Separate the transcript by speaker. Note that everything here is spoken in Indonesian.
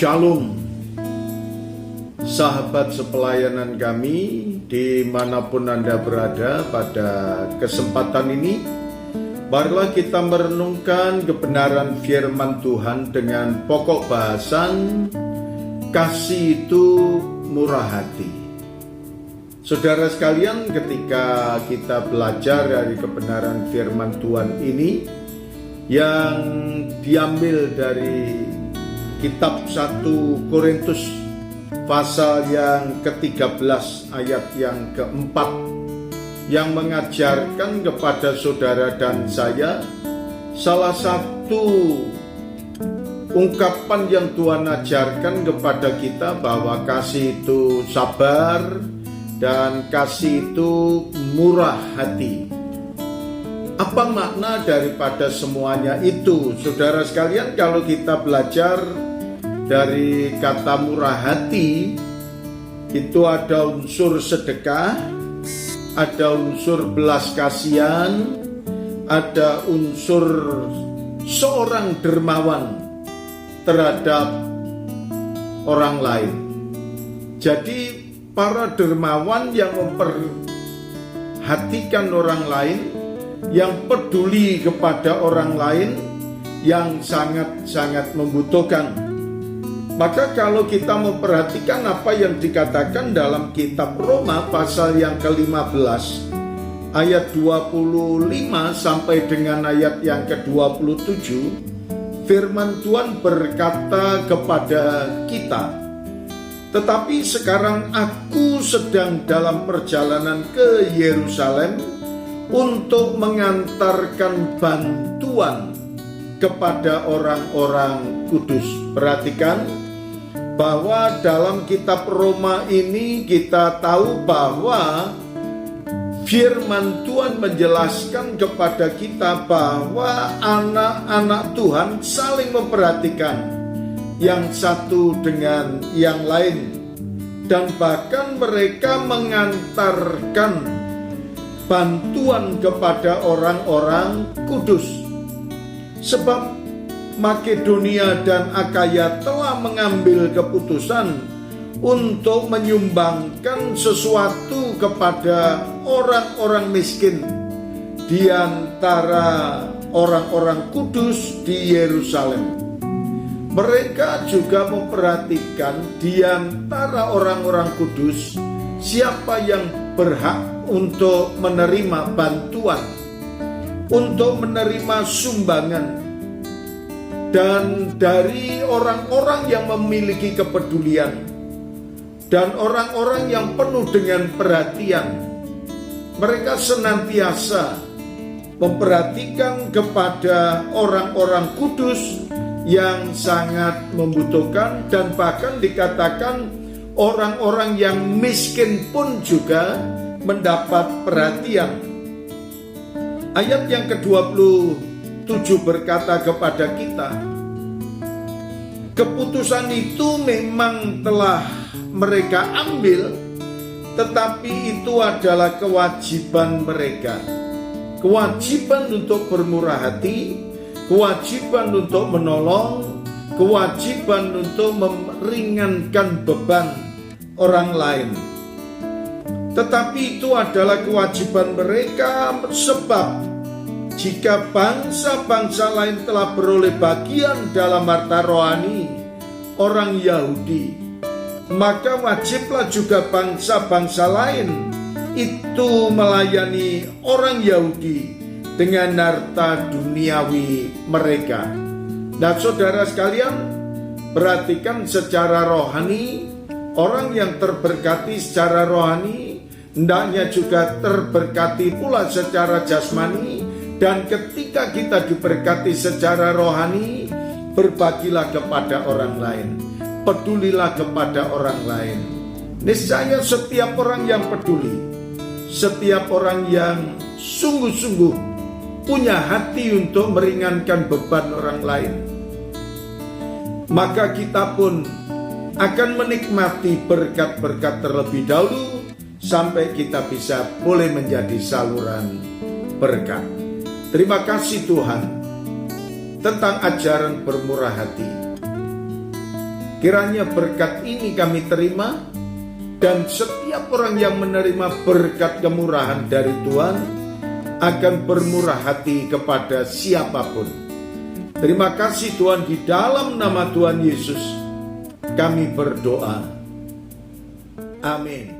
Speaker 1: Shalom, sahabat sepelayanan kami dimanapun Anda berada. Pada kesempatan ini, marilah kita merenungkan kebenaran firman Tuhan dengan pokok bahasan kasih itu murah hati. Saudara sekalian, ketika kita belajar dari kebenaran firman Tuhan ini yang diambil dari Kitab 1 Korintus pasal yang ke-13 ayat yang ke-4 yang mengajarkan kepada saudara dan saya salah satu ungkapan yang Tuhan ajarkan kepada kita bahwa kasih itu sabar dan kasih itu murah hati. Apa makna daripada semuanya itu? Saudara sekalian, kalau kita belajar dari kata murah hati, itu ada unsur sedekah, ada unsur belas kasihan, ada unsur seorang dermawan terhadap orang lain. Jadi para dermawan yang memperhatikan orang lain, yang peduli kepada orang lain, yang sangat-sangat membutuhkan. Maka kalau kita memperhatikan apa yang dikatakan dalam kitab Roma pasal yang ke-15 ayat 25 sampai dengan ayat yang ke-27, firman Tuhan berkata kepada kita, "Tetapi sekarang aku sedang dalam perjalanan ke Yerusalem untuk mengantarkan bantuan kepada orang-orang kudus." Perhatikan bahwa dalam kitab Roma ini kita tahu bahwa firman Tuhan menjelaskan kepada kita bahwa anak-anak Tuhan saling memperhatikan yang satu dengan yang lain, dan bahkan mereka mengantarkan bantuan kepada orang-orang kudus. Sebab Makedonia dan Akaya telah mengambil keputusan untuk menyumbangkan sesuatu kepada orang-orang miskin di antara orang-orang kudus di Yerusalem. Mereka juga memperhatikan di antara orang-orang kudus siapa yang berhak untuk menerima bantuan, untuk menerima sumbangan. Dan dari orang-orang yang memiliki kepedulian dan orang-orang yang penuh dengan perhatian, mereka senantiasa memperhatikan kepada orang-orang kudus yang sangat membutuhkan, dan bahkan dikatakan orang-orang yang miskin pun juga mendapat perhatian. Ayat yang ke-27 berkata kepada kita, keputusan itu memang telah mereka ambil, tetapi itu adalah kewajiban mereka. Kewajiban untuk bermurah hati, kewajiban untuk menolong, kewajiban untuk meringankan beban orang lain. Tetapi itu adalah kewajiban mereka, sebab jika bangsa-bangsa lain telah beroleh bagian dalam harta rohani orang Yahudi, maka wajiblah juga bangsa-bangsa lain itu melayani orang Yahudi dengan harta duniawi mereka. Nah, saudara sekalian, perhatikan secara rohani, orang yang terberkati secara rohani hendaknya juga terberkati pula secara jasmani. Dan ketika kita diberkati secara rohani, berbagilah kepada orang lain, pedulilah kepada orang lain. Niscaya setiap orang yang peduli, setiap orang yang sungguh-sungguh punya hati untuk meringankan beban orang lain, maka kita pun akan menikmati berkat-berkat terlebih dahulu sampai kita bisa boleh menjadi saluran berkat. Terima kasih Tuhan tentang ajaran bermurah hati. Kiranya berkat ini kami terima, dan setiap orang yang menerima berkat kemurahan dari Tuhan akan bermurah hati kepada siapapun. Terima kasih Tuhan, di dalam nama Tuhan Yesus kami berdoa. Amin.